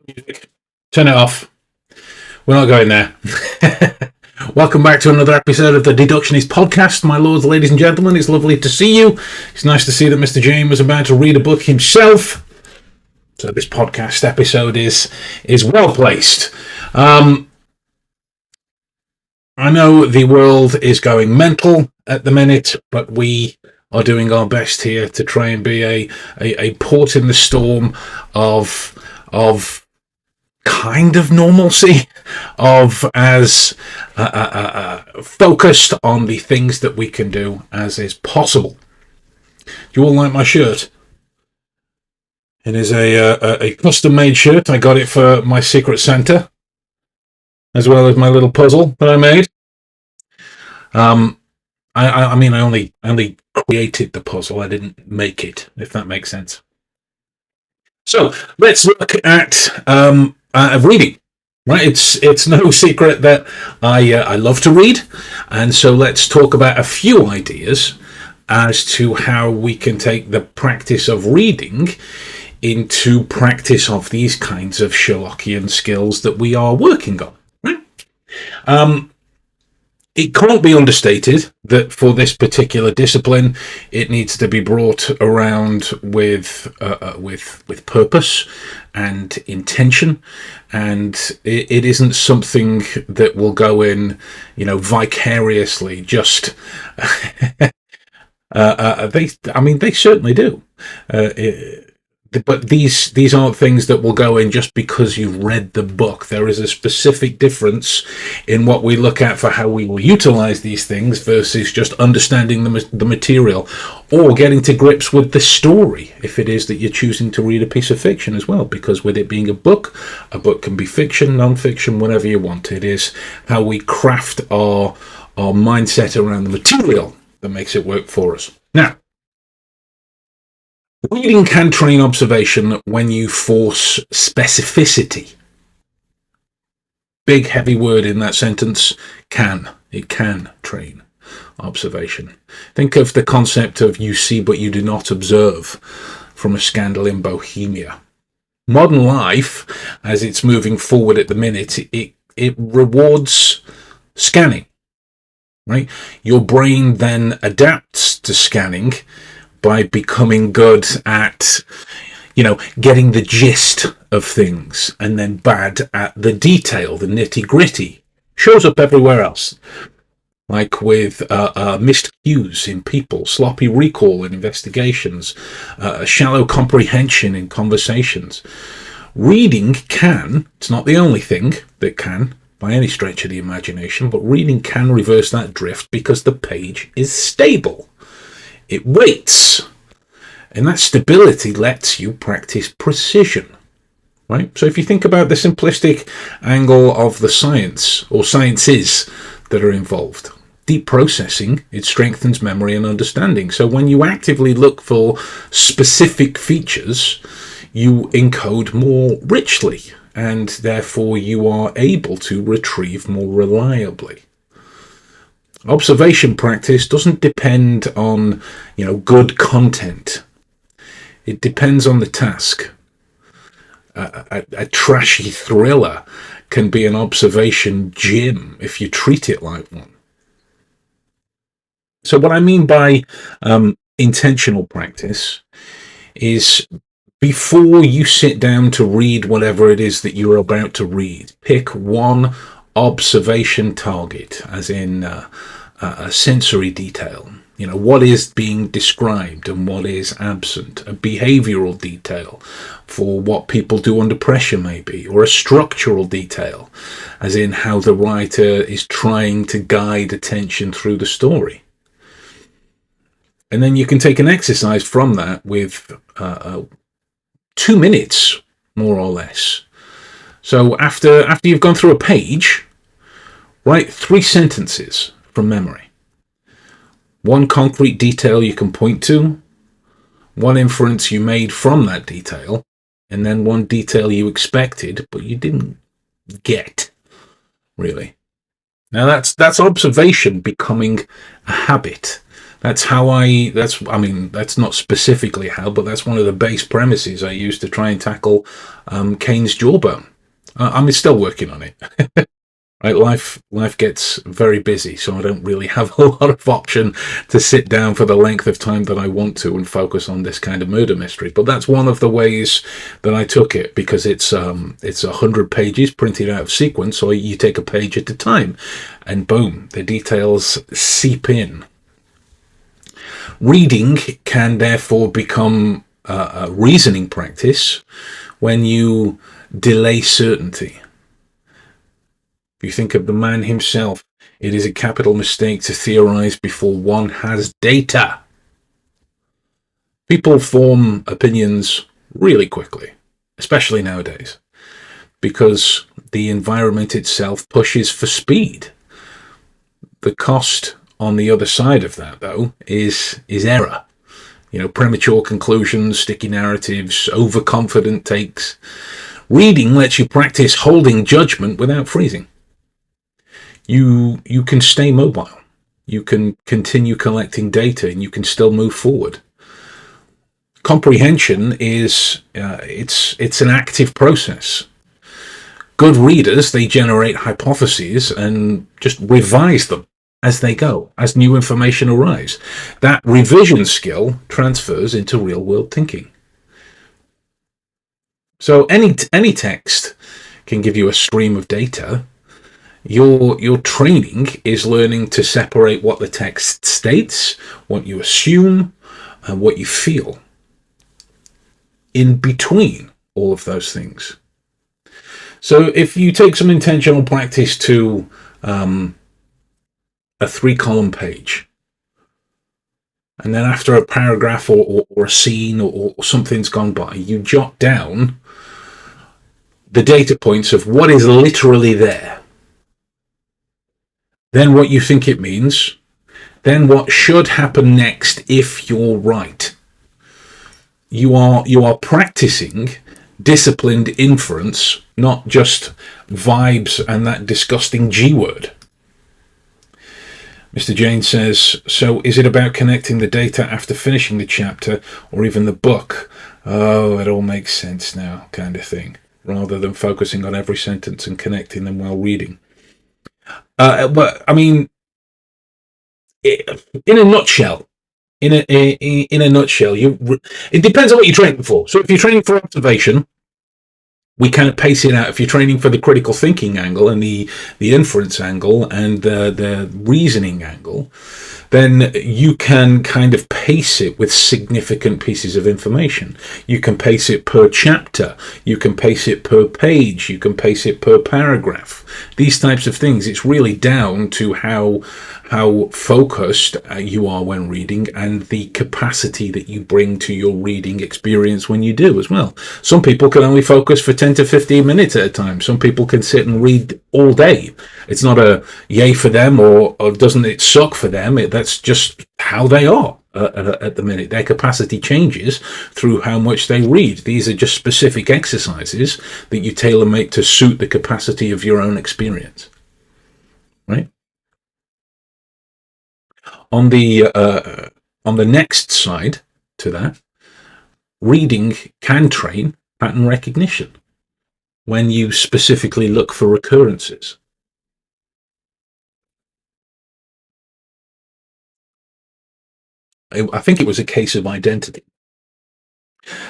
Music. Turn it off. We're not going there. Welcome back to another episode of the Deductionist podcast, my lords, ladies and gentlemen. It's lovely to see you. It's nice to see that Mr. James was about to read a book himself. So this podcast episode is well placed. I know the world is going mental at the minute, but we are doing our best here to try and be a port in the storm of kind of normalcy, of as focused on the things that we can do as is possible. Do you all like my shirt? It is a custom-made shirt. I got it for my Secret Santa, as well as my little puzzle that I made. I mean, I only created the puzzle. I didn't make it, if that makes sense. So let's look at reading. Right, it's no secret that I love to read, and so let's talk about a few ideas as to how we can take the practice of reading into practice of these kinds of Sherlockian skills that we are working on. Right? It can't be understated that for this particular discipline, it needs to be brought around with purpose and intention, and it isn't something that will go in, vicariously. Just they certainly do. But these aren't things that will go in just because you've read the book. There is a specific difference in what we look at for how we will utilize these things versus just understanding the material or getting to grips with the story, if it is that you're choosing to read a piece of fiction as well. Because with it being a book can be fiction, non-fiction, whatever you want. It is how we craft our mindset around the material that makes it work for us. Now, reading can train observation when you force specificity. Big, heavy word in that sentence. Can. It can train observation. Think of the concept of you see but you do not observe from A Scandal in Bohemia. Modern life, as it's moving forward at the minute, it rewards scanning. Right? Your brain then adapts to scanning by becoming good at, getting the gist of things, and then bad at the detail, the nitty-gritty. Shows up everywhere else. Like with missed cues in people, sloppy recall in investigations, shallow comprehension in conversations. Reading can, it's not the only thing that can, by any stretch of the imagination, but reading can reverse that drift because the page is stable. It waits, and that stability lets you practice precision, right? So if you think about the simplistic angle of the science or sciences that are involved, deep processing, it strengthens memory and understanding. So when you actively look for specific features, you encode more richly, and therefore you are able to retrieve more reliably. Observation practice doesn't depend on, good content. It depends on the task. A trashy thriller can be an observation gym if you treat it like one. So what I mean by intentional practice is before you sit down to read whatever it is that you're about to read, pick one observation target, as in a sensory detail. What is being described and what is absent. A behavioral detail for what people do under pressure maybe, or a structural detail, as in how the writer is trying to guide attention through the story. And then you can take an exercise from that with 2 minutes, more or less. So after you've gone through a page, write 3 sentences from memory. One concrete detail you can point to, one inference you made from that detail, and then one detail you expected but you didn't get, really. Now that's observation becoming a habit. I mean, that's not specifically how, but that's one of the base premises I use to try and tackle Cain's jawbone. I'm still working on it. Right, life gets very busy, so I don't really have a lot of option to sit down for the length of time that I want to and focus on this kind of murder mystery. But that's one of the ways that I took it, because it's 100 pages printed out of sequence, so you take a page at a time, and boom, the details seep in. Reading can therefore become a reasoning practice when you delay certainty. If you think of the man himself, it is a capital mistake to theorize before one has data. People form opinions really quickly, especially nowadays, because the environment itself pushes for speed. The cost on the other side of that, though, is error. Premature conclusions, sticky narratives, overconfident takes. Reading lets you practice holding judgment without freezing. You can stay mobile. You can continue collecting data, and you can still move forward. Comprehension is it's an active process. Good readers, they generate hypotheses and just revise them as they go, as new information arrives. That revision skill transfers into real-world thinking. So any text can give you a stream of data. Your training is learning to separate what the text states, what you assume, and what you feel. In between all of those things. So if you take some intentional practice to a 3-column page, and then after a paragraph or a scene or something's gone by, you jot down the data points of what is literally there. Then what you think it means, then what should happen next if you're right. You are practicing disciplined inference, not just vibes and that disgusting G word. Mr. Jane says, so is it about connecting the data after finishing the chapter or even the book? Oh, it all makes sense now, kind of thing, rather than focusing on every sentence and connecting them while reading. But I mean, in a nutshell, it depends on what you're training for. So if you're training for observation, we kind of pace it out. If you're training for the critical thinking angle and the inference angle and the reasoning angle, then you can kind of pace it with significant pieces of information. You can pace it per chapter. You can pace it per page. You can pace it per paragraph. These types of things, it's really down to how focused you are when reading and the capacity that you bring to your reading experience when you do as well. Some people can only focus for 10 to 15 minutes at a time. Some people can sit and read all day. It's not a yay for them or doesn't it suck for them. That's just how they are at the minute. Their capacity changes through how much they read. These are just specific exercises that you tailor-make to suit the capacity of your own experience. Right? On the next side to that, reading can train pattern recognition when you specifically look for recurrences. I think it was a case of identity.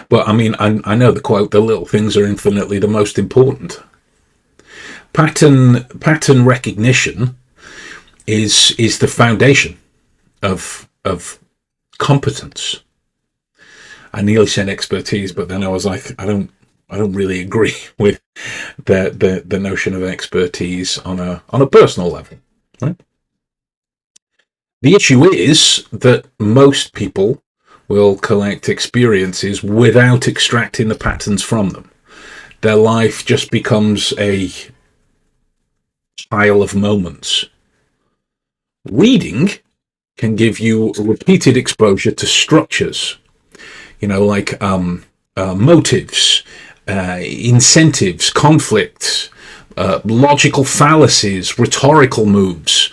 But I mean, I know the quote, the little things are infinitely the most important. Pattern recognition is the foundation of competence. I nearly said expertise, but then I was like, I don't really agree with the notion of expertise on a personal level. Right? The issue is that most people will collect experiences without extracting the patterns from them. Their life just becomes a pile of moments. Reading can give you repeated exposure to structures, like motives, incentives, conflicts, logical fallacies, rhetorical moves,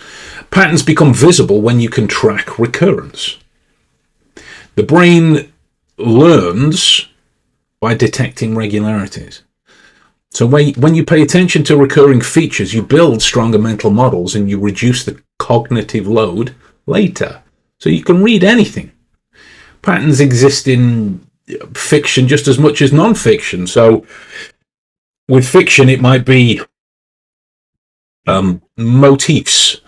Patterns become visible when you can track recurrence. The brain learns by detecting regularities. So when you pay attention to recurring features, you build stronger mental models and you reduce the cognitive load later. So you can read anything. Patterns exist in fiction just as much as non-fiction. So with fiction, it might be motifs,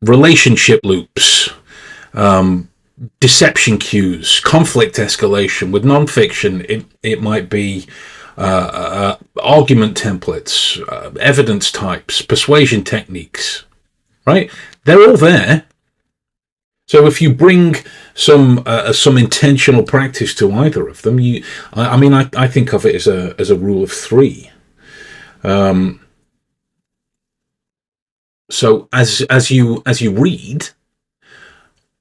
relationship loops, deception cues, conflict escalation. With non-fiction, it might be argument templates, evidence types, persuasion techniques, right? They're all there. So if you bring some intentional practice to either of them, I think of it as a rule of three. So as you read,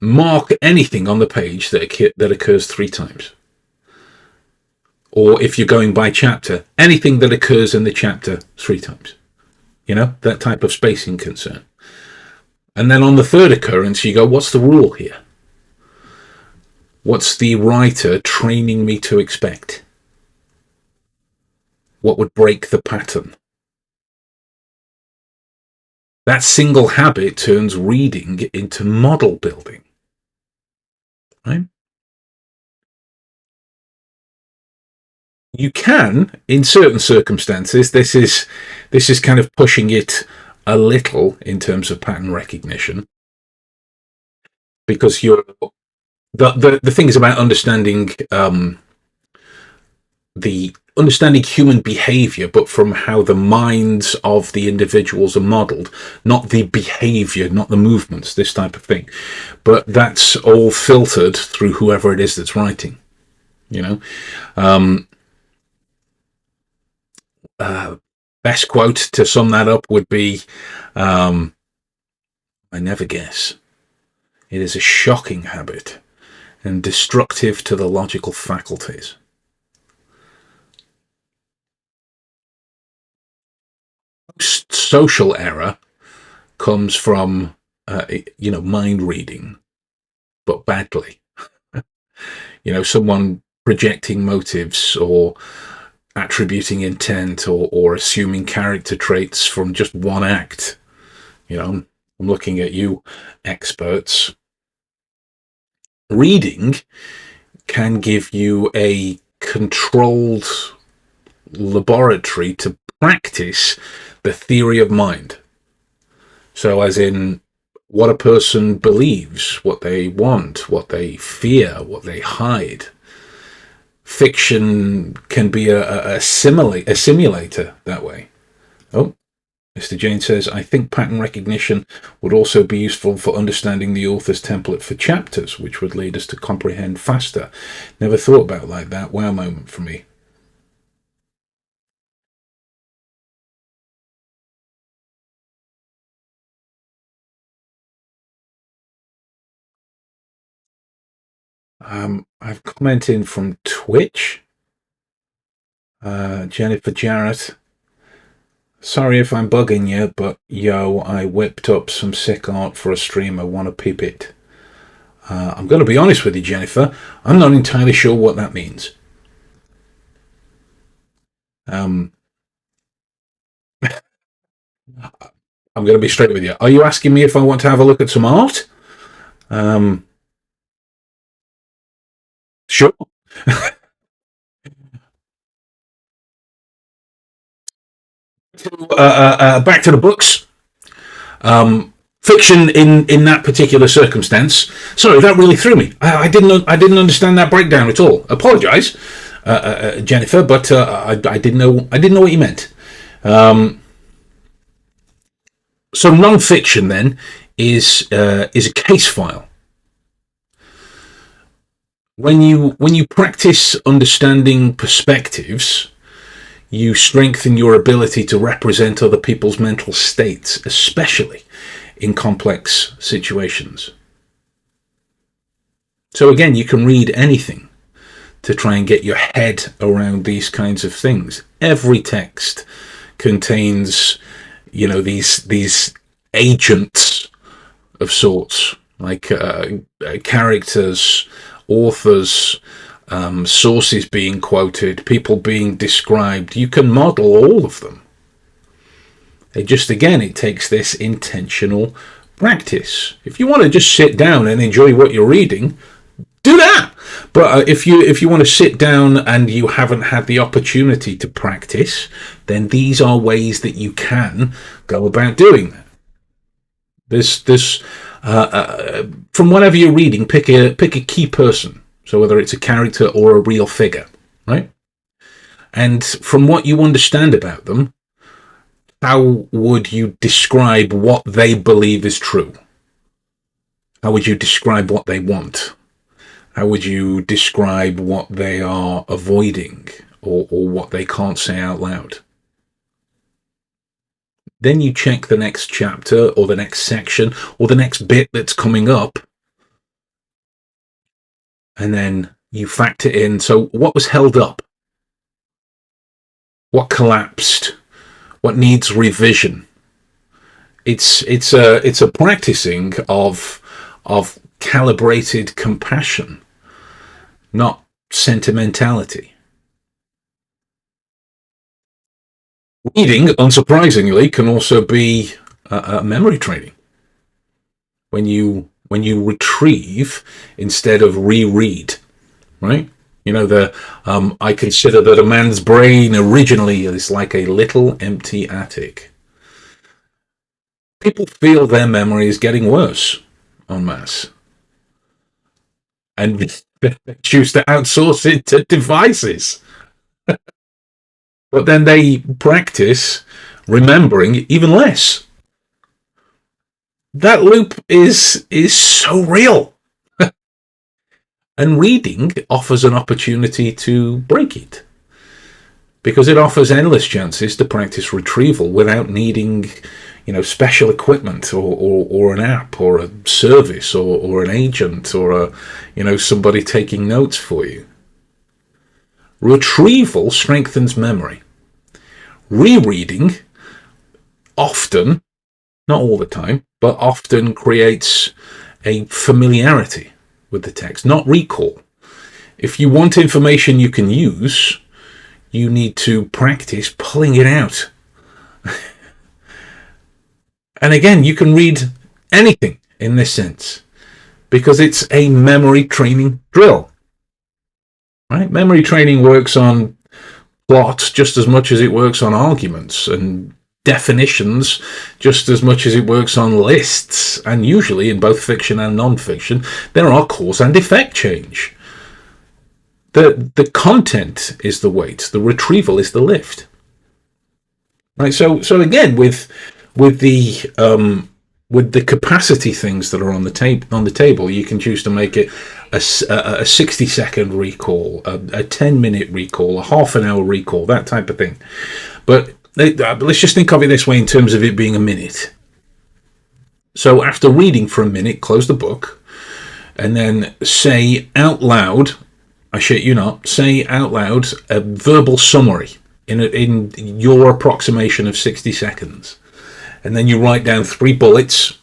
mark anything on the page that occurs 3 times. Or if you're going by chapter, anything that occurs in the chapter 3 times. That type of spacing concern. And then on the third occurrence, you go, what's the rule here? What's the writer training me to expect? What would break the pattern? That single habit turns reading into model building. Right? You can, in certain circumstances, this is kind of pushing it a little in terms of pattern recognition, because the thing is about understanding understanding human behavior, but from how the minds of the individuals are modeled, not the behavior, not the movements, this type of thing. But that's all filtered through whoever it is that's writing. Best quote to sum that up would be, I never guess. It is a shocking habit and destructive to the logical faculties. Most social error comes from, mind reading, but badly. Someone projecting motives or attributing intent or assuming character traits from just one act. I'm looking at you, experts. Reading can give you a controlled laboratory to practice the theory of mind. So as in what a person believes, what they want, what they fear, what they hide. Fiction can be a simulator that way. Oh, Mr. Jane says, I think pattern recognition would also be useful for understanding the author's template for chapters, which would lead us to comprehend faster. Never thought about it like that. Wow moment for me. I've commented from Twitch. Jennifer Jarrett. Sorry if I'm bugging you, but I whipped up some sick art for a stream. I want to peep it. I'm going to be honest with you, Jennifer. I'm not entirely sure what that means. I'm going to be straight with you. Are you asking me if I want to have a look at some art? Sure. Back to the books. Fiction in that particular circumstance. Sorry, that really threw me. I didn't understand that breakdown at all. Apologise, Jennifer, but I didn't know what you meant. So non-fiction then is a case file. When you practice understanding perspectives, you strengthen your ability to represent other people's mental states, especially in complex situations. So again, you can read anything to try and get your head around these kinds of things. Every text contains, these agents of sorts, like characters, authors, sources being quoted, people being described. You can model all of them. It takes this intentional practice. If you want to just sit down and enjoy what you're reading, do that. But if you want to sit down and you haven't had the opportunity to practice, then these are ways that you can go about doing that. From whatever you're reading, pick a key person. So whether it's a character or a real figure, right? And from what you understand about them, how would you describe what they believe is true? How would you describe what they want? How would you describe what they are avoiding, or what they can't say out loud? Then you check the next chapter or the next section or the next bit that's coming up, and then you factor in, so what was held up? What collapsed? What needs revision? It's a practicing of calibrated compassion, not sentimentality. Reading, unsurprisingly, can also be memory training. When you retrieve instead of reread, right? You know, I consider that a man's brain originally is like a little empty attic. People feel their memory is getting worse en masse, and they choose to outsource it to devices. But then they practice remembering even less. That loop is so real. And reading offers an opportunity to break it, because it offers endless chances to practice retrieval without needing, special equipment or an app or a service or an agent or somebody taking notes for you. Retrieval strengthens memory. Rereading often, not all the time, but often creates a familiarity with the text, not recall. If you want information you can use, you need to practice pulling it out. And again, you can read anything in this sense, because it's a memory training drill. Right? Memory training works on plot just as much as it works on arguments, and definitions just as much as it works on lists. And usually in both fiction and non-fiction, there are cause and effect change. The content is the weight, the retrieval is the lift. Right? So again, with the capacity things that are on the table, you can choose to make it a 60-second recall, a 10-minute recall, a half an hour recall, that type of thing. But let's just think of it this way in terms of it being a minute. So after reading for a minute, close the book, and then say out loud, I shit you not, say out loud a verbal summary in your approximation of 60 seconds. And then you write down 3 bullets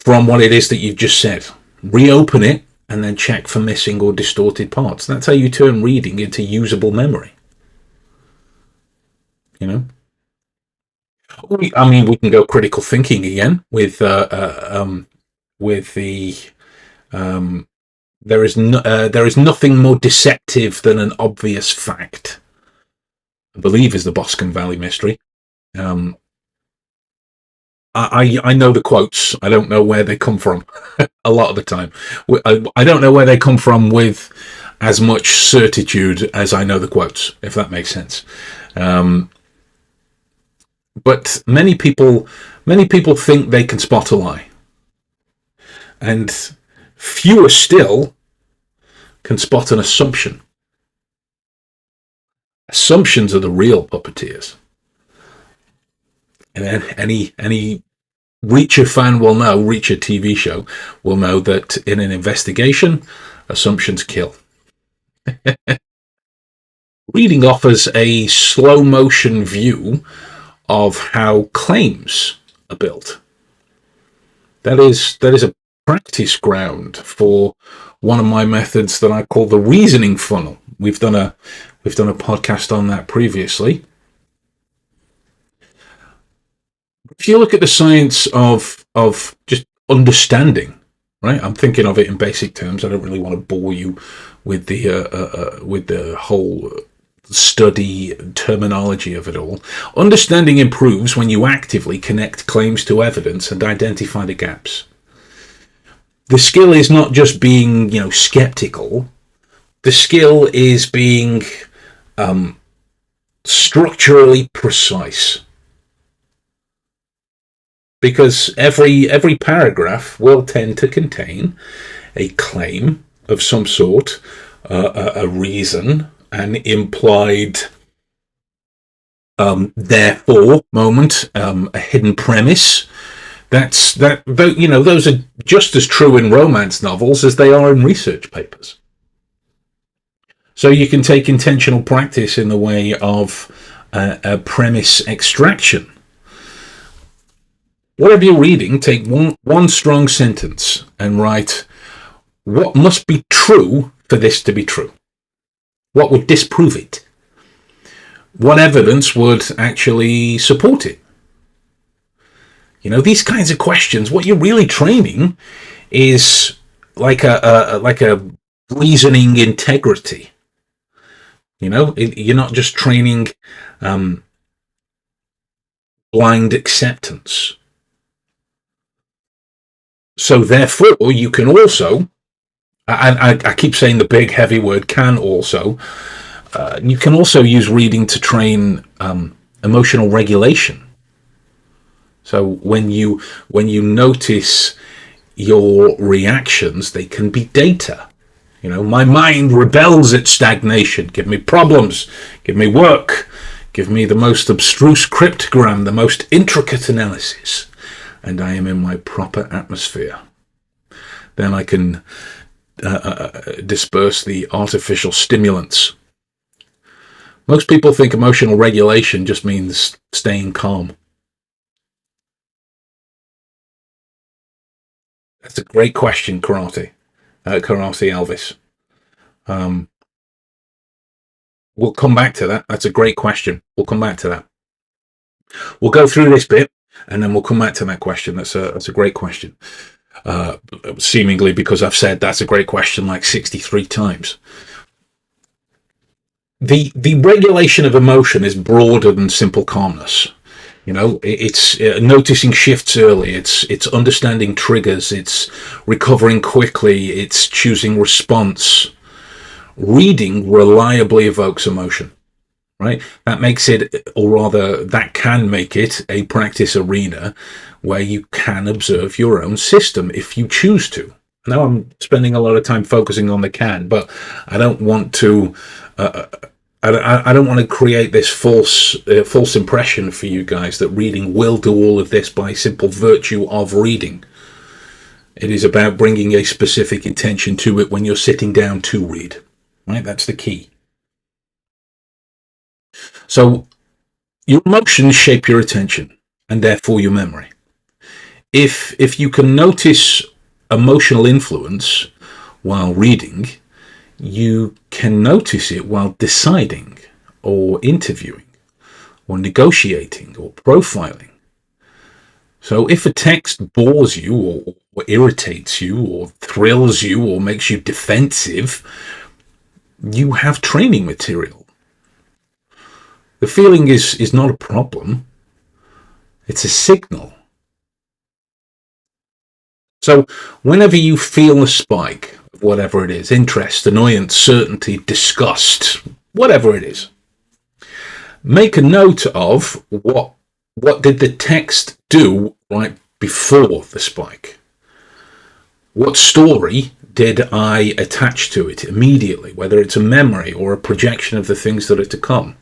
from what it is that you've just said. Reopen it and then check for missing or distorted parts. That's how you turn reading into usable memory. We can go critical thinking again with the there is nothing more deceptive than an obvious fact, I believe, is the Boscombe Valley Mystery. I know the quotes. I don't know where they come from a lot of the time. I don't know where they come from with as much certitude as I know the quotes, if that makes sense. But many people think they can spot a lie. And fewer still can spot an assumption. Assumptions are the real puppeteers. And then any Reacher fan will know, Reacher TV show will know that in an investigation, assumptions kill. Reading offers a slow motion view of how claims are built. that is a practice ground for one of my methods that I call the reasoning funnel. We've done a podcast on that previously. If you look at the science of just understanding, right? I'm thinking of it in basic terms. I don't really want to bore you with the whole study terminology of it all. Understanding improves when you actively connect claims to evidence and identify the gaps. The skill is not just being, skeptical. The skill is being structurally precise. Because every paragraph will tend to contain a claim of some sort, a reason, an implied therefore moment, a hidden premise. Those are just as true in romance novels as they are in research papers. So you can take intentional practice in the way of a premise extraction. Whatever you're reading, take one strong sentence and write, what must be true for this to be true? What would disprove it? What evidence would actually support it? These kinds of questions, what you're really training is like a reasoning integrity. You're not just training blind acceptance. So therefore, you can also, I keep saying the big heavy word can also, you can also use reading to train emotional regulation. So when you notice your reactions, they can be data. My mind rebels at stagnation. Give me problems, give me work, give me the most abstruse cryptogram, the most intricate analysis, and I am in my proper atmosphere. Then I can disperse the artificial stimulants. Most people think emotional regulation just means staying calm. That's a great question, Karate Elvis. We'll come back to that. That's a great question. We'll come back to that. We'll go through this bit, and then we'll come back to that question. That's a great question. Seemingly because I've said that's a great question like 63 times. The regulation of emotion is broader than simple calmness. It's noticing shifts early, it's understanding triggers, it's recovering quickly, it's choosing response. Reading reliably evokes emotion, right? That makes it, or rather that can make it, a practice arena where you can observe your own system if you choose to. Now I'm spending a lot of time focusing on the can, but I don't want to I don't want to create this false impression for you guys that reading will do all of this by simple virtue of reading. It is about bringing a specific intention to it when you're sitting down to read. Right? That's the key. So your emotions shape your attention and therefore your memory. If you can notice emotional influence while reading, you can notice it while deciding or interviewing or negotiating or profiling. So if a text bores you or irritates you or thrills you or makes you defensive, you have training material. The feeling is not a problem. It's a signal. So whenever you feel a spike, whatever it is, interest, annoyance, certainty, disgust, whatever it is, make a note of what did the text do right before the spike. What story did I attach to it immediately, whether it's a memory or a projection of the things that are to come?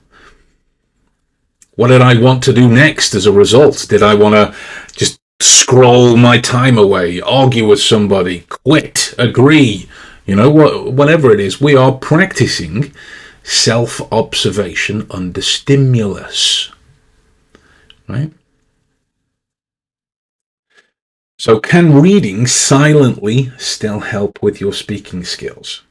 What did I want to do next as a result? Did I want to just scroll my time away, argue with somebody, quit, agree, whatever it is? We are practicing self-observation under stimulus, right? So can reading silently still help with your speaking skills?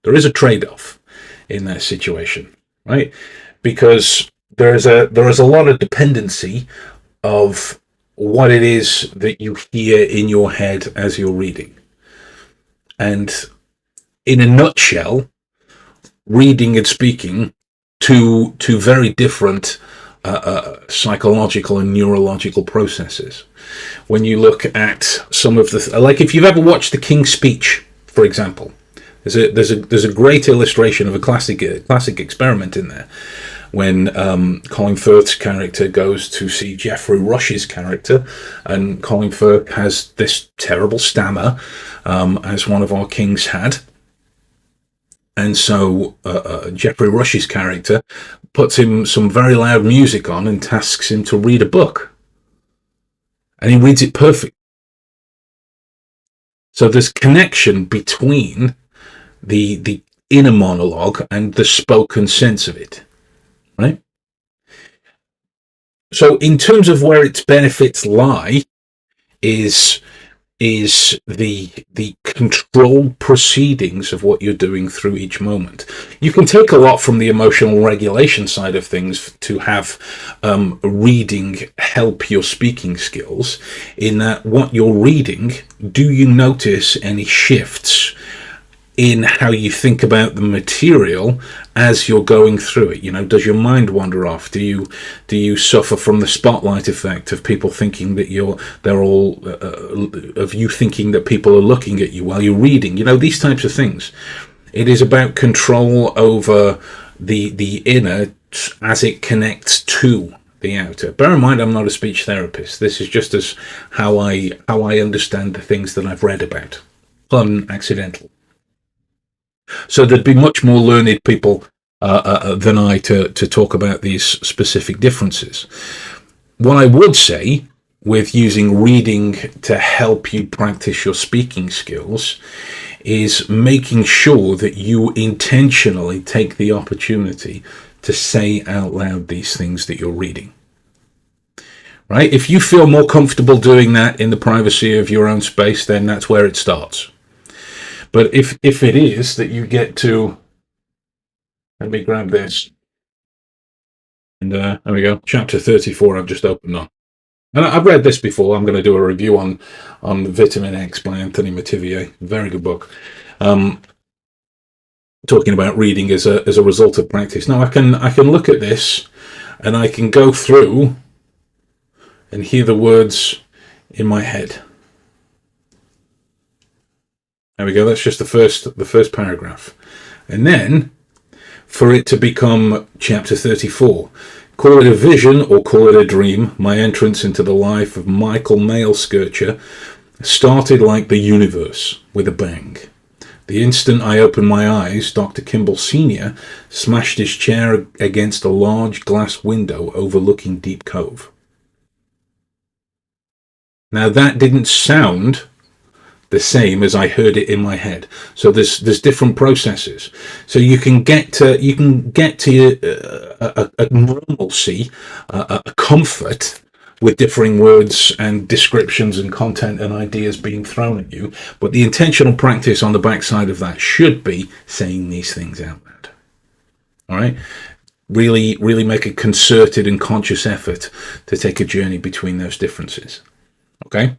There is a trade-off in that situation, right? Because there is a lot of dependency of what it is that you hear in your head as you're reading. And in a nutshell, reading and speaking, two very different psychological and neurological processes. When you look at some of the, like if you've ever watched The King's Speech, for example, there's a great illustration of a classic experiment in there when Colin Firth's character goes to see Geoffrey Rush's character, and Colin Firth has this terrible stammer, as one of our kings had. And so Geoffrey Rush's character puts him some very loud music on and tasks him to read a book. And he reads it perfect. So there's connection between the inner monologue and the spoken sense of it, right? So in terms of where its benefits lie is the controlled proceedings of what you're doing through each moment. You can take a lot from the emotional regulation side of things to have reading help your speaking skills, in that what you're reading, do you notice any shifts in how you think about the material as you're going through it? You know, does your mind wander off? Do you suffer from the spotlight effect of people thinking that they're all of you thinking that people are looking at you while you're reading? You know, these types of things. It is about control over the inner as it connects to the outer. Bear in mind, I'm not a speech therapist. This is just as how I understand the things that I've read about. Unaccidental. So there'd be much more learned people than I to talk about these specific differences. What I would say with using reading to help you practice your speaking skills is making sure that you intentionally take the opportunity to say out loud these things that you're reading. Right? If you feel more comfortable doing that in the privacy of your own space, then that's where it starts. But if it is that you get to, let me grab this, and there we go, chapter 34 I've just opened on. And I've read this before. I'm going to do a review on Vitamin X by Anthony Mativier. Very good book. Talking about reading as a result of practice. Now I can look at this and I can go through and hear the words in my head. There we go. That's just the first paragraph. And then for it to become chapter 34, call it a vision or call it a dream, my entrance into the life of Michael Mailskircher started like the universe, with a bang. The instant I opened my eyes, Dr. Kimball Sr. smashed his chair against a large glass window overlooking Deep Cove. Now that didn't sound the same as I heard it in my head. So there's different processes. So you can get to a normalcy, a comfort with differing words and descriptions and content and ideas being thrown at you. But the intentional practice on the backside of that should be saying these things out loud. All right. Really make a concerted and conscious effort to take a journey between those differences. Okay.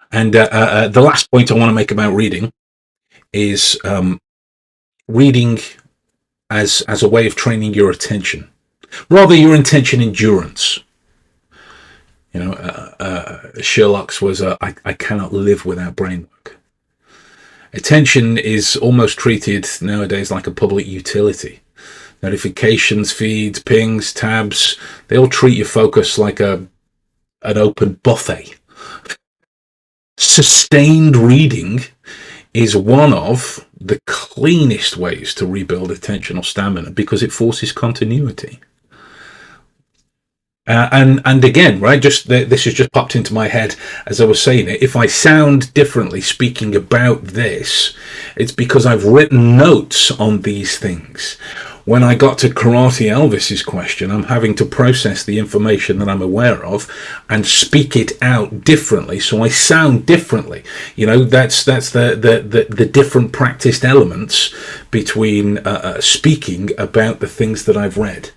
And the last point I want to make about reading is reading as a way of training your attention, rather your attention endurance. You know, Sherlock's was I cannot live without brain work. Attention is almost treated nowadays like a public utility. Notifications, feeds, pings, tabs, they all treat your focus like an open buffet. Sustained reading is one of the cleanest ways to rebuild attentional stamina because it forces continuity. And again, right, just this has just popped into my head as I was saying it. If I sound differently speaking about this, it's because I've written notes on these things. when I got to Karate Elvis's question, I'm having to process the information that I'm aware of and speak it out differently, so I sound differently. That's the different practiced elements between speaking about the things that I've read.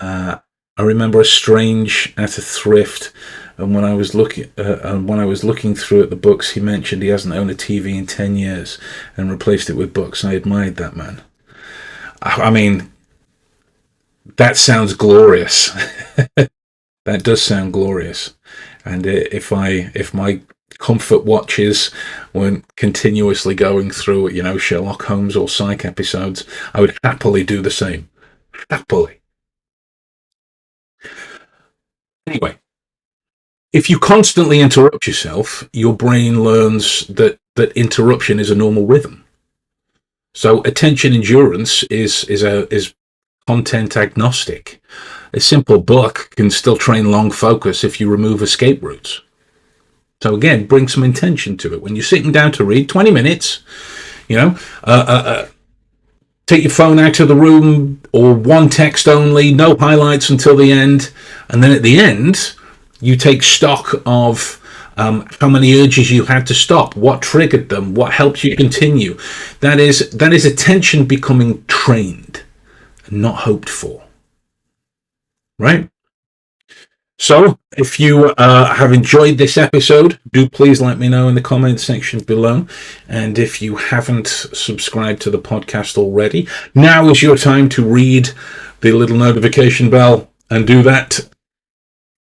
I remember a strange at a thrift, and when I was looking through at the books, he mentioned he hasn't owned a TV in 10 years and replaced it with books. I admired that man. I mean, that sounds glorious. That does sound glorious. And if my comfort watches weren't continuously going through, Sherlock Holmes or Psych episodes, I would happily do the same. Happily. Anyway, if you constantly interrupt yourself, your brain learns that interruption is a normal rhythm. So attention endurance is content agnostic. A simple book can still train long focus if you remove escape routes. So again, bring some intention to it. When you're sitting down to read, 20 minutes, take your phone out of the room, or one text only, no highlights until the end. And then at the end, you take stock of how many urges you had to stop, what triggered them, what helped you continue. That is attention becoming trained and not hoped for. Right? So, if you have enjoyed this episode, do please let me know in the comments section below. And if you haven't subscribed to the podcast already, now is your time to read the little notification bell and do that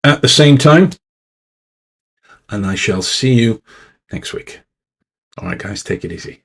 at the same time. And I shall see you next week. All right, guys, take it easy.